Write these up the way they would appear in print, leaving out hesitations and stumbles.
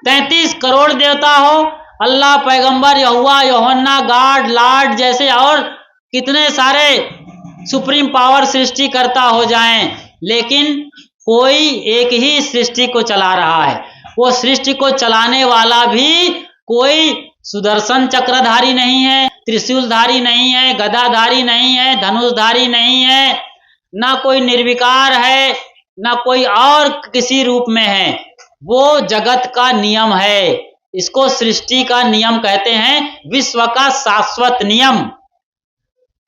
33 करोड़ देवता हो, अल्लाह, पैगंबर, यहोवा, यूहन्ना, गॉड, लॉर्ड जैसे और कितने सारे सुप्रीम पावर सृष्टिकर्ता हो जाएं, लेकिन कोई एक ही सृष्टि को चला रहा है। वो सृष्टि को चलाने वाला भी कोई सुदर्शन चक्रधारी नहीं है, त्रिशूलधारी नहीं है, गदाधारी नहीं है, धनुषधारी नहीं है, ना कोई निर्विकार है, ना कोई और किसी रूप में है। वो जगत का नियम है। इसको सृष्टि का नियम कहते हैं, विश्व का शाश्वत नियम।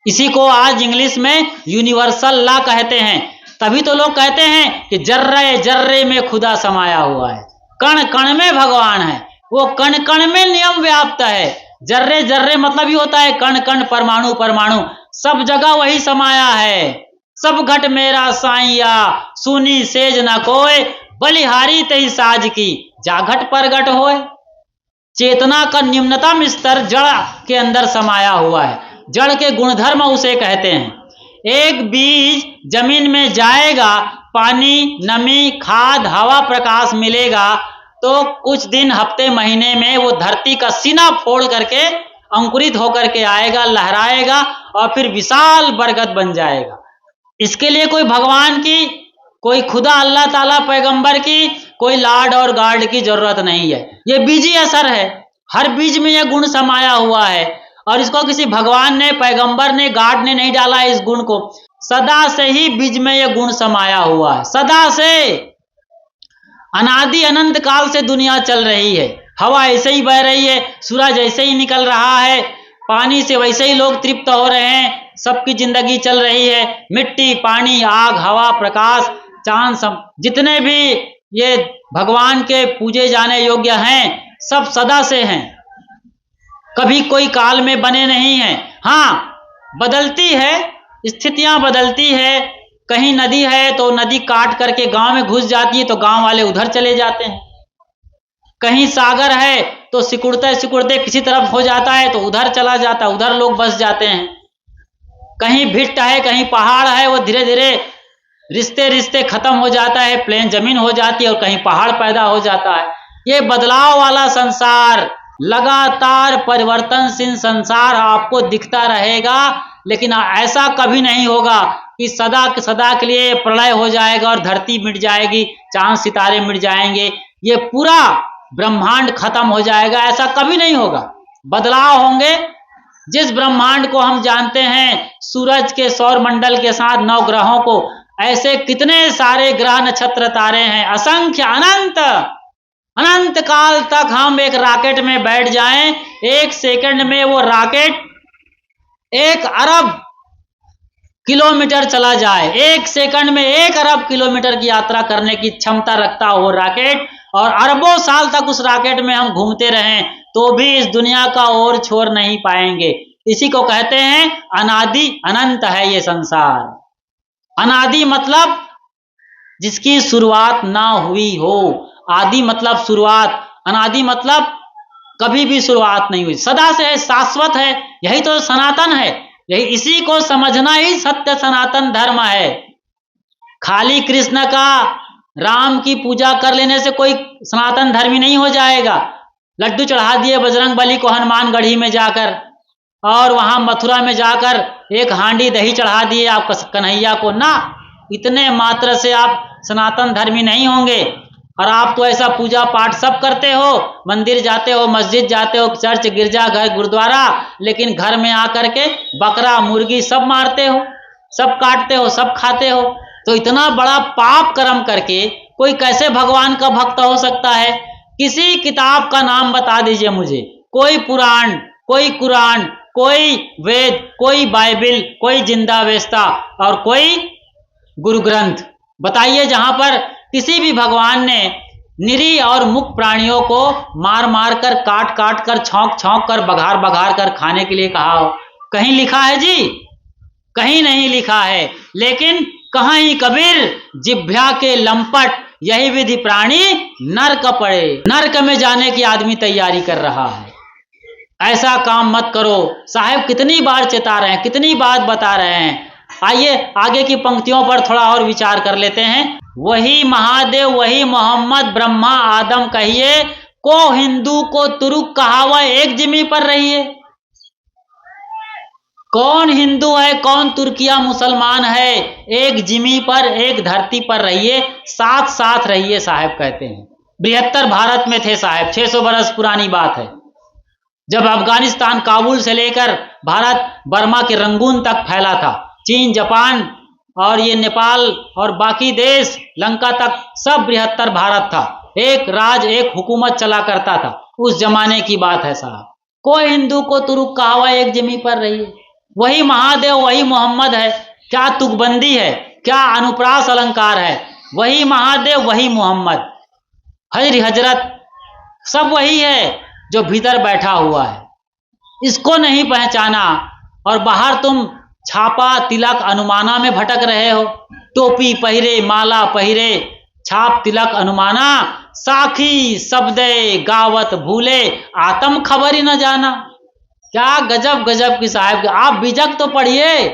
इसी को आज इंग्लिश में यूनिवर्सल लॉ कहते हैं। तभी तो लोग कहते हैं कि जर्रे जर्रे में खुदा समाया हुआ है, कण कण में भगवान है। वो कण कण में नियम व्याप्त है। जर्रे जर्रे मतलब ही होता है कण कण, परमाणु परमाणु, सब जगह वही समाया है। सब घट मेरा साइया, सुनी सेज न कोय, बलिहारी तही साज की, जाघट परगट होए। चेतना का निम्नतम स्तर जड़ के अंदर समाया हुआ है। जड़ के गुणधर्म उसे कहते हैं। एक बीज जमीन में जाएगा, पानी, नमी, खाद, हवा, प्रकाश मिलेगा तो कुछ दिन, हफ्ते, महीने में वो धरती का सीना फोड़ करके अंकुरित होकर के आएगा, लहराएगा और फिर विशाल बरगद बन जाएगा। इसके लिए कोई भगवान की, कोई खुदा अल्लाह ताला, पैगंबर की, कोई लॉर्ड और गॉड की जरूरत नहीं है। ये बीजी असर है। हर बीज में यह गुण समाया हुआ है और इसको किसी भगवान ने, पैगंबर ने, गॉड ने नहीं डाला है इस गुण को। सदा से ही बीज में यह गुण समाया हुआ है। सदा से, अनादि अनंत काल से दुनिया चल रही है। हवा ऐसे ही बह रही है, सूरज ऐसे ही निकल रहा है, पानी से वैसे ही लोग तृप्त हो रहे हैं, सबकी जिंदगी चल रही है। मिट्टी, पानी, आग, हवा, प्रकाश, चांद, सब जितने भी ये भगवान के पूजे जाने योग्य हैं, सब सदा से हैं, कभी कोई काल में बने नहीं हैं। हाँ, बदलती है, स्थितियां बदलती है। कहीं नदी है तो नदी काट करके गांव में घुस जाती है तो गांव वाले उधर चले जाते हैं। कहीं सागर है तो सिकुड़ते सिकुड़ते किसी तरफ हो जाता है तो उधर चला जाता है, उधर लोग बस जाते हैं। कहीं भिट्ट है, कहीं पहाड़ है, वो धीरे धीरे रिश्ते रिश्ते खत्म हो जाता है, प्लेन जमीन हो जाती है और कहीं पहाड़ पैदा हो जाता है। ये बदलाव वाला संसार, लगातार परिवर्तनशील संसार आपको दिखता रहेगा, लेकिन ऐसा कभी नहीं होगा कि सदा के लिए प्रलय हो जाएगा और धरती मिट जाएगी, चांद सितारे मिट जाएंगे, ये पूरा ब्रह्मांड खत्म हो जाएगा। ऐसा कभी नहीं होगा। बदलाव होंगे। जिस ब्रह्मांड को हम जानते हैं, सूरज के सौर मंडल के साथ 9 ग्रहों को, ऐसे कितने सारे ग्रह, नक्षत्र, तारे हैं, असंख्य, अनंत अनंत काल तक हम एक रॉकेट में बैठ जाएं, 1 सेकंड में वो रॉकेट 1 अरब किलोमीटर चला जाए। 1 सेकंड में 1 अरब किलोमीटर की यात्रा करने की क्षमता रखता हो रॉकेट, और अरबों साल तक उस रॉकेट में हम घूमते रहें तो भी इस दुनिया का ओर छोड़ नहीं पाएंगे। इसी को कहते हैं अनादि अनंत है ये संसार। अनादि मतलब जिसकी शुरुआत ना हुई हो। आदि मतलब शुरुआत, अनादि मतलब कभी भी शुरुआत नहीं हुई, सदा से है, शाश्वत है। यही तो सनातन है। यही, इसी को समझना ही सत्य सनातन धर्म है। खाली कृष्ण का, राम की पूजा कर लेने से कोई सनातन धर्मी नहीं हो जाएगा। लड्डू चढ़ा दिए बजरंग बली को हनुमानगढ़ी में जाकर, और वहां मथुरा में जाकर 1 हांडी दही चढ़ा दिए आप कन्हैया को, ना, इतने मात्र से आप सनातन धर्मी नहीं होंगे। और आप तो ऐसा पूजा पाठ सब करते हो, मंदिर जाते हो, मस्जिद जाते हो, चर्च, गिरजाघर, गुरुद्वारा, लेकिन घर में आकर के बकरा, मुर्गी सब मारते हो, सब काटते हो, सब खाते हो। तो इतना बड़ा पाप कर्म करके कोई कैसे भगवान का भक्त हो सकता है? किसी किताब का नाम बता दीजिए मुझे, कोई पुराण, कोई कुरान, कोई वेद, कोई बाइबिल, कोई जिंदावेस्ता और कोई गुरु ग्रंथ बताइए जहां पर किसी भी भगवान ने निरीह और मुक्त प्राणियों को मार मार कर, काट काट कर, छौंक छौंक कर, बघार बघार कर खाने के लिए कहा हो? कहीं लिखा है जी? कहीं नहीं लिखा है। लेकिन कहीं कबीर जिभ्या के लंपट, यही विधि प्राणी नरक पड़े, नरक में जाने की आदमी तैयारी कर रहा है। ऐसा काम मत करो। साहब कितनी बार चेता रहे हैं, कितनी बात बता रहे हैं। आइए आगे की पंक्तियों पर थोड़ा और विचार कर लेते हैं। वही महादेव, वही मोहम्मद, ब्रह्मा आदम कहिए, को हिंदू को तुरुक कहावा एक जिमी पर रहिए। कौन हिंदू है कौन तुर्किया मुसलमान है, एक जिमी पर एक धरती पर रहिए, साथ साथ रहिए साहब कहते हैं। बृहत्तर भारत में थे साहब, 600 बरस पुरानी बात है। जब अफगानिस्तान काबुल से लेकर भारत बर्मा के रंगून तक फैला था, चीन जापान और ये नेपाल और बाकी देश लंका तक सब बृहत्तर भारत था, एक राज एक हुकूमत चला करता था, उस जमाने की बात है साहब। कोई हिंदू को तुरुक कहावा एक जमी पर रहिए, वही महादेव वही मोहम्मद है। क्या तुकबंदी है, क्या अनुप्रास अलंकार है, वही महादेव वही मोहम्मद, हजरी हजरत सब वही है जो भीतर बैठा हुआ है। इसको नहीं पहचाना और बाहर तुम छापा तिलक अनुमाना में भटक रहे हो। टोपी पहिरे माला पहिरे छाप तिलक अनुमाना, साखी शब्दे गावत भूले आत्म खबर ही न जाना। क्या गजब गजब की साहब। आप बीजक तो पढ़िए,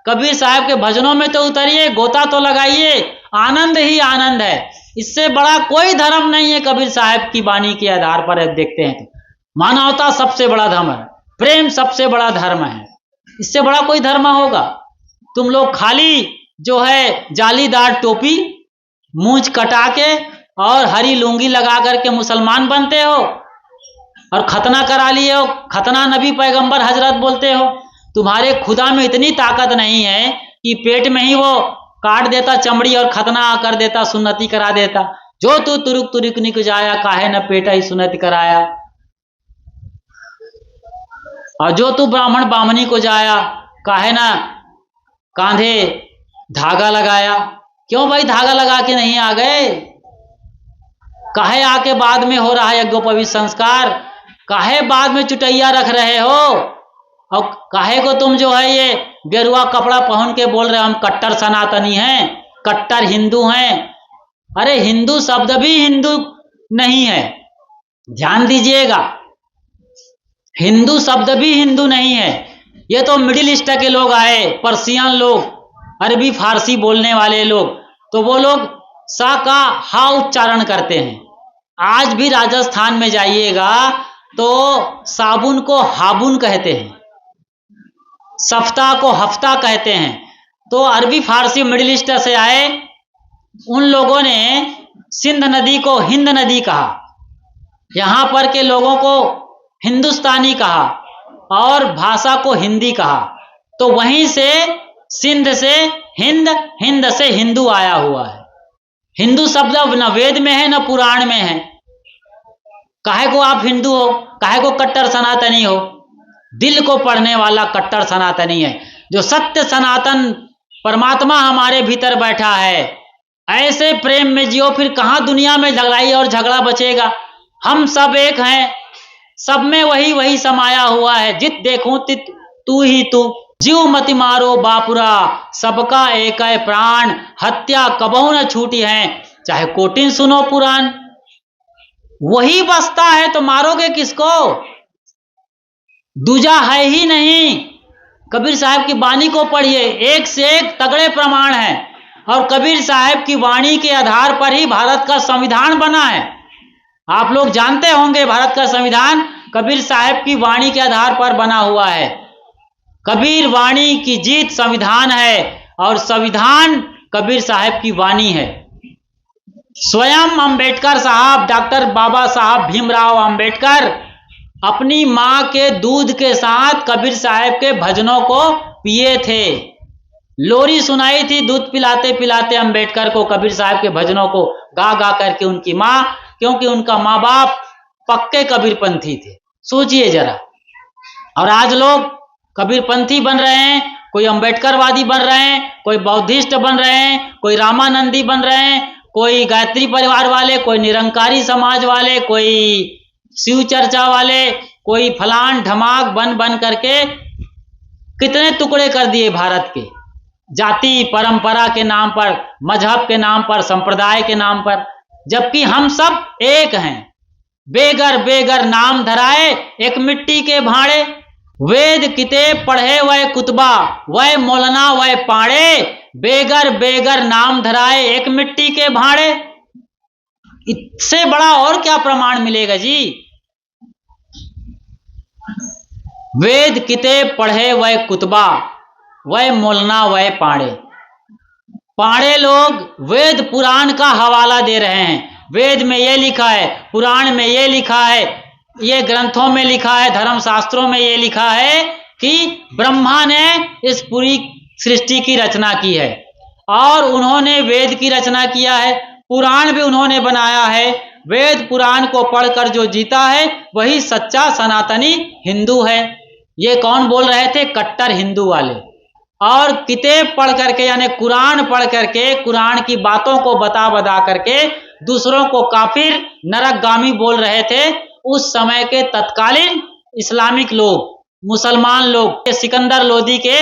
कबीर साहब के भजनों में तो उतरिए, गोता तो लगाइए, आनंद ही आनंद है। इससे बड़ा कोई धर्म नहीं है। कबीर साहब की वाणी के आधार पर देखते हैं तो मानवता सबसे बड़ा धर्म है, प्रेम सबसे बड़ा धर्म है, इससे बड़ा कोई धर्म होगा। तुम लोग खाली जो है जालीदार टोपी मूंछ कटा के और हरी लुंगी लगा करके मुसलमान बनते हो और खतना करा लिए हो, खतना नबी पैगंबर हजरत बोलते हो। तुम्हारे खुदा में इतनी ताकत नहीं है कि पेट में ही वो काट देता चमड़ी और खतना कर देता, सुन्नति करा देता। जो तू तुरुक तुरुक निक जाया, काहे न पेटा ही सुन्नति कराया। और जो तू ब्राह्मण बामनी को जाया, काहे ना कांधे धागा लगाया। क्यों भाई धागा लगा के नहीं आ गए? काहे आके बाद में हो रहा है यज्ञोपवीत संस्कार? काहे बाद में चुटैया रख रहे हो? और काहे को तुम जो है ये गेरुआ कपड़ा पहन के बोल रहे हो हम कट्टर सनातनी हैं, कट्टर हिंदू हैं? अरे हिंदू शब्द भी हिंदू नहीं है, ध्यान दीजिएगा। हिंदू शब्द भी हिंदू नहीं है। ये तो मिडिल ईस्ट के लोग आए, पर्सियन लोग, अरबी फारसी बोलने वाले लोग, तो वो लोग सा का हा उच्चारण करते हैं। आज भी राजस्थान में जाइएगा तो साबुन को हाबुन कहते हैं, सफ्ता को हफ्ता कहते हैं। तो अरबी फारसी मिडिल ईस्ट से आए, उन लोगों ने सिंध नदी को हिंद नदी कहा, यहां पर के लोगों को हिंदुस्तानी कहा और भाषा को हिंदी कहा। तो वहीं से सिंध से हिंद, हिंद से हिंदू आया हुआ है। हिंदू शब्द न वेद में है न पुराण में है। काहे को आप हिंदू हो, काहे को कट्टर सनातनी हो? दिल को पढ़ने वाला कट्टर सनातनी है, जो सत्य सनातन परमात्मा हमारे भीतर बैठा है। ऐसे प्रेम में जियो, फिर कहां दुनिया में लड़ाई और झगड़ा बचेगा। हम सब एक हैं, सब में वही वही समाया हुआ है। जित देखूं तित तू ही तू, जीव मति मारो बापुरा, सबका एक है प्राण, हत्या कबहू न छूटी है, चाहे कोटिन सुनो पुराण। वही बसता है तो मारोगे किसको? दूजा है ही नहीं। कबीर साहब की वाणी को पढ़िए, एक से एक तगड़े प्रमाण है। और कबीर साहब की वाणी के आधार पर ही भारत का संविधान बना है। आप लोग जानते होंगे भारत का संविधान कबीर साहब की वाणी के आधार पर बना हुआ है। कबीर वाणी की जीत संविधान है और संविधान कबीर साहब की वाणी है। स्वयं अंबेडकर साहब, डॉक्टर बाबा साहब भीमराव अंबेडकर अपनी मां के दूध के साथ कबीर साहब के भजनों को पिए थे। लोरी सुनाई थी दूध पिलाते पिलाते अंबेडकर को, कबीर साहब के भजनों को गा गा करके उनकी मां, क्योंकि उनका माँ बाप पक्के कबीरपंथी थे। सोचिए जरा। और आज लोग कबीरपंथी बन रहे हैं, कोई अंबेडकरवादी बन रहे हैं, कोई बौद्धिस्ट बन रहे हैं, कोई रामानंदी बन रहे हैं, कोई गायत्री परिवार वाले, कोई निरंकारी समाज वाले, कोई शिव चर्चा वाले, कोई फलान ढमाक बन बन करके कितने टुकड़े कर दिए भारत के, जाति परंपरा के नाम पर, मजहब के नाम पर, संप्रदाय के नाम पर। जबकि हम सब एक हैं। बेगर बेगर नाम धराए एक मिट्टी के भाड़े, वेद किताब पढ़े वह कुतबा, वह मौलाना वह पाड़े, बेगर बेगर नाम धराए एक मिट्टी के भाड़े। इससे बड़ा और क्या प्रमाण मिलेगा जी। वेद किते पढ़े वह कुतबा, वह मोलना वह पाड़े। पाड़े लोग वेद पुराण का हवाला दे रहे हैं, वेद में ये लिखा है, पुराण में ये लिखा है, ये ग्रंथों में लिखा है, धर्मशास्त्रों में ये लिखा है कि ब्रह्मा ने इस पूरी सृष्टि की रचना की है और उन्होंने वेद की रचना किया है, पुराण भी उन्होंने बनाया है। वेद पुराण को पढ़कर जो जीता है वही सच्चा सनातनी हिंदू है। ये कौन बोल रहे थे? कट्टर हिंदू वाले। और किताब पढ़ करके यानी कुरान पढ़ करके, कुरान की बातों को बता बता करके दूसरों को काफिर नरकगामी बोल रहे थे उस समय के तत्कालीन इस्लामिक लोग, मुसलमान लोग। सिकंदर लोदी के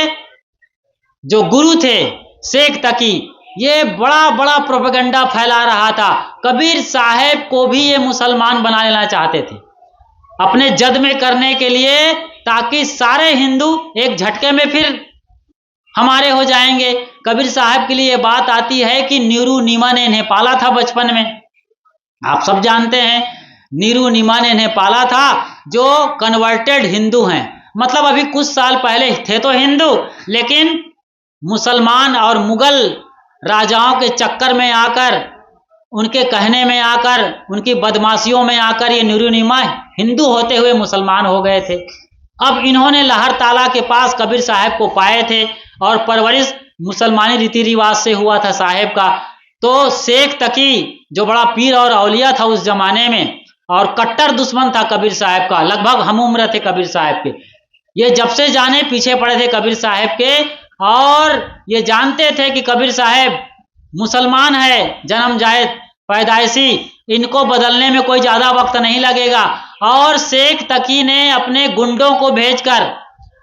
जो गुरु थे शेख तकी, ये बड़ा बड़ा प्रोपेगेंडा फैला रहा था। कबीर साहब को भी ये मुसलमान बना लेना चाहते थे अपने जद में करने के लिए, ताकि सारे हिंदू एक झटके में फिर हमारे हो जाएंगे। कबीर साहब के लिए ये बात आती है कि नीरू नीमा ने इन्हें पाला था बचपन में, आप सब जानते हैं नीरू नीमा ने इन्हें पाला था, जो कन्वर्टेड हिंदू हैं। मतलब अभी कुछ साल पहले थे तो हिंदू, लेकिन मुसलमान और मुगल राजाओं के चक्कर में आकर, उनके कहने में आकर, उनकी बदमाशियों में आकर ये नीरू नीमा हिंदू होते हुए मुसलमान हो गए थे। अब इन्होंने लहर ताला के पास कबीर साहब को पाए थे और परवरिश मुसलमानी रीति रिवाज से हुआ था साहेब का। तो शेख तकी जो बड़ा पीर और औलिया था उस जमाने में और कट्टर दुश्मन था कबीर साहब का, लगभग हम उम्र थे कबीर साहब के। ये जब से जाने पीछे पड़े थे कबीर साहब के और ये जानते थे कि कबीर साहब मुसलमान है जन्म जायज पैदाइशी, इनको बदलने में कोई ज्यादा वक्त नहीं लगेगा। और शेख तकी ने अपने गुंडों को भेजकर,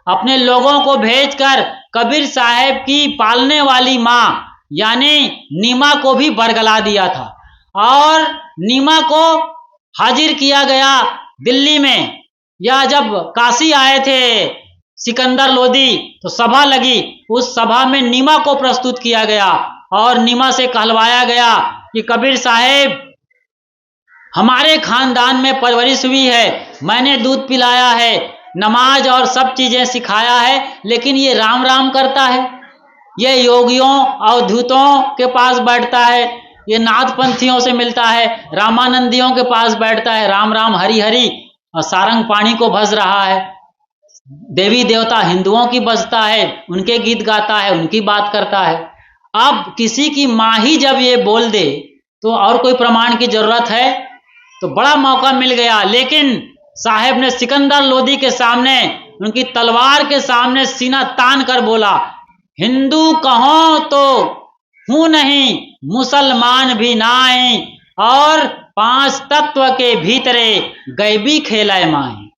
अपने लोगों को भेजकर कबीर साहब की पालने वाली माँ यानी नीमा को भी बरगला दिया था और नीमा को हाजिर किया गया दिल्ली में। या जब काशी आए थे सिकंदर लोदी तो सभा लगी, उस सभा में नीमा को प्रस्तुत किया गया और नीमा से कहलवाया गया कि कबीर साहब हमारे खानदान में परवरिश हुई है, मैंने दूध पिलाया है, नमाज और सब चीजें सिखाया है, लेकिन ये राम राम करता है, ये योगियों अवधूतों के पास बैठता है, ये नाथपंथियों से मिलता है, रामानंदियों के पास बैठता है, राम राम हरि हरि और सारंग पानी को भज रहा है, देवी देवता हिंदुओं की बजता है, उनके गीत गाता है, उनकी बात करता है। अब किसी की माँ ही जब ये बोल दे तो और कोई प्रमाण की जरूरत है? तो बड़ा मौका मिल गया। लेकिन साहेब ने सिकंदर लोदी के सामने, उनकी तलवार के सामने सीना तान कर बोला, हिंदू कहो तो हूं नहीं, मुसलमान भी नाई, और 5 तत्व के भीतरे गैबी खेलाए माई।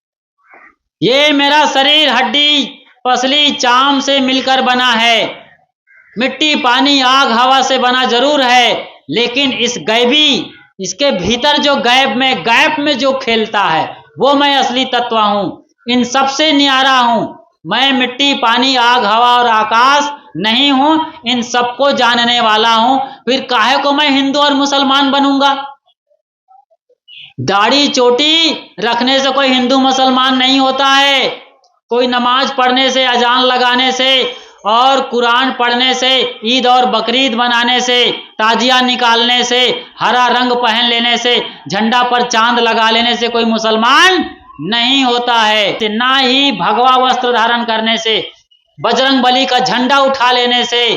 ये मेरा शरीर हड्डी पसली चाम से मिलकर बना है, मिट्टी पानी आग हवा से बना जरूर है, लेकिन इस गैबी, इसके भीतर जो गैप में जो खेलता है वो मैं असली तत्व हूं, इन सबसे न्यारा हूं। मैं मिट्टी पानी आग हवा और आकाश नहीं हूं, इन सबको जानने वाला हूं। फिर काहे को मैं हिंदू और मुसलमान बनूंगा? दाढ़ी चोटी रखने से कोई हिंदू मुसलमान नहीं होता है। कोई नमाज पढ़ने से, अजान लगाने से और कुरान पढ़ने से, ईद और बकरीद मनाने से, ताजिया निकालने से, हरा रंग पहन लेने से, झंडा पर चांद लगा लेने से कोई मुसलमान नहीं होता है। ना ही भगवा वस्त्र धारण करने से, बजरंग बली का झंडा उठा लेने से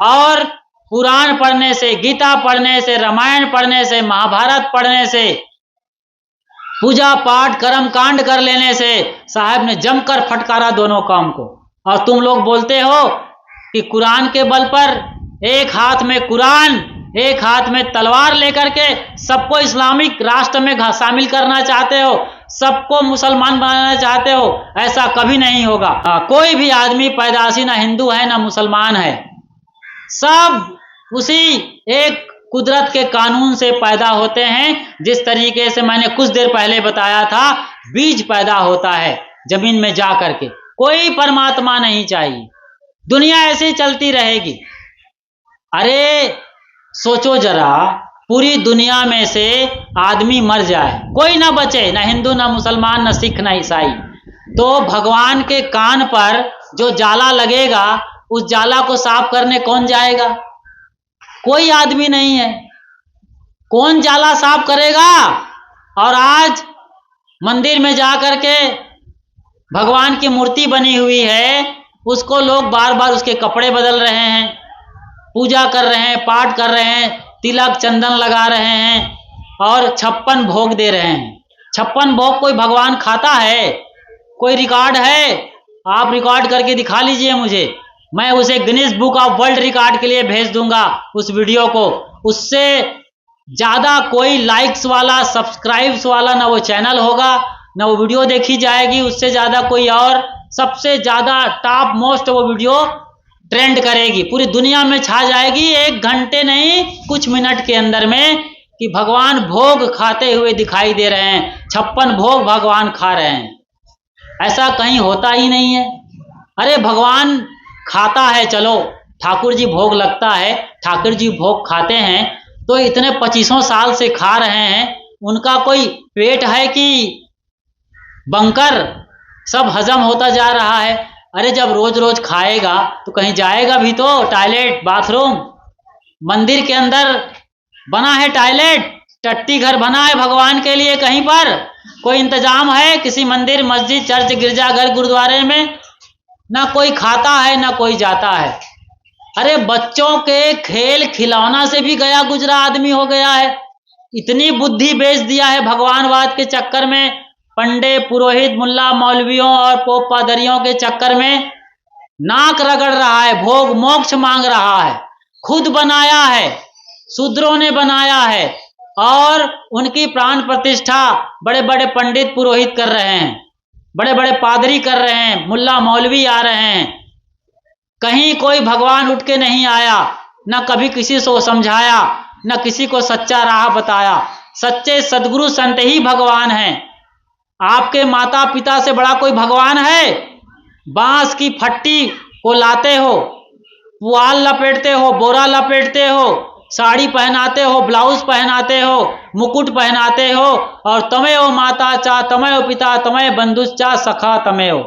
और कुरान पढ़ने से, गीता पढ़ने से, रामायण पढ़ने से, महाभारत पढ़ने से, पूजा पाठ कर्म कांड कर लेने से साहब ने जमकर फटकारा दोनों काम को। और तुम लोग बोलते हो कि कुरान के बल पर एक हाथ में कुरान, एक हाथ में तलवार लेकर के सबको इस्लामिक राष्ट्र में शामिल करना चाहते हो, सबको मुसलमान बनाना चाहते हो। ऐसा कभी नहीं होगा। कोई भी आदमी पैदाशी ना हिंदू है ना मुसलमान है, सब उसी एक कुदरत के कानून से पैदा होते हैं। जिस तरीके से मैंने कुछ देर पहले बताया था, बीज पैदा होता है जमीन में जा करके। कोई परमात्मा नहीं चाहिए, दुनिया ऐसे ही चलती रहेगी। अरे सोचो जरा, पूरी दुनिया में से आदमी मर जाए, कोई ना बचे, ना हिंदू ना मुसलमान ना सिख ना ईसाई, तो भगवान के कान पर जो जाला लगेगा उस जाला को साफ करने कौन जाएगा? कोई आदमी नहीं है। कौन जाला साफ करेगा? और आज मंदिर में जा करके भगवान की मूर्ति बनी हुई है, उसको लोग बार बार उसके कपड़े बदल रहे हैं, पूजा कर रहे हैं, पाठ कर रहे हैं, तिलक चंदन लगा रहे हैं और 56 भोग दे रहे हैं। 56 भोग कोई भगवान खाता है? कोई रिकॉर्ड है? आप रिकॉर्ड करके दिखा लीजिए मुझे, मैं उसे Guinness book of world record के लिए भेज दूंगा उस वीडियो को। उससे ज़्यादा कोई लाइक्स वाला, सब्सक्राइब्स वाला ना वो चैनल होगा, ना वो वीडियो देखी जाएगी। उससे ज़्यादा कोई और सबसे ज़्यादा टॉप मोस्ट वो वीडियो ट्रेंड करेगी, पूरी दुनिया में छा जाएगी 1 घंटे नहीं कुछ मिनट के अंदर में, कि भगवान भोग खाते हुए दिखाई दे रहे हैं, 56 भोग भगवान खा रहे हैं। ऐसा कहीं होता ही नहीं है। अरे भगवान खाता है, चलो ठाकुर जी भोग लगता है, ठाकुर जी भोग खाते हैं, तो इतने 25 साल से खा रहे हैं, उनका कोई पेट है कि बंकर सब हजम होता जा रहा है? अरे जब रोज रोज खाएगा तो कहीं जाएगा भी तो, टॉयलेट बाथरूम, मंदिर के अंदर बना है टॉयलेट, टट्टी घर बना है भगवान के लिए, कहीं पर कोई इंतजाम है किसी मंदिर मस्जिद चर्च गिरजाघर गुरुद्वारे में? ना कोई खाता है ना कोई जाता है। अरे बच्चों के खेल खिलौना से भी गया गुजरा आदमी हो गया है, इतनी बुद्धि बेच दिया है भगवानवाद के चक्कर में, पंडे पुरोहित मुल्ला मौलवियों और पोप पादरियों के चक्कर में नाक रगड़ रहा है, भोग मोक्ष मांग रहा है। खुद बनाया है, शूद्रों ने बनाया है, और उनकी प्राण प्रतिष्ठा बड़े बड़े पंडित पुरोहित कर रहे हैं, बड़े बड़े पादरी कर रहे हैं, मुल्ला मौलवी आ रहे हैं। कहीं कोई भगवान उठ के नहीं आया, न कभी किसी को समझाया, न किसी को सच्चा राह बताया। सच्चे सदगुरु संत ही भगवान हैं। आपके माता पिता से बड़ा कोई भगवान है? बांस की फट्टी को लाते हो, पुआल लपेटते हो, बोरा लपेटते हो, साड़ी पहनाते हो, ब्लाउज पहनाते हो, मुकुट पहनाते हो, और तमेव माता चा तमेव पिता तमेव बंधुश्चा सखा तमेव।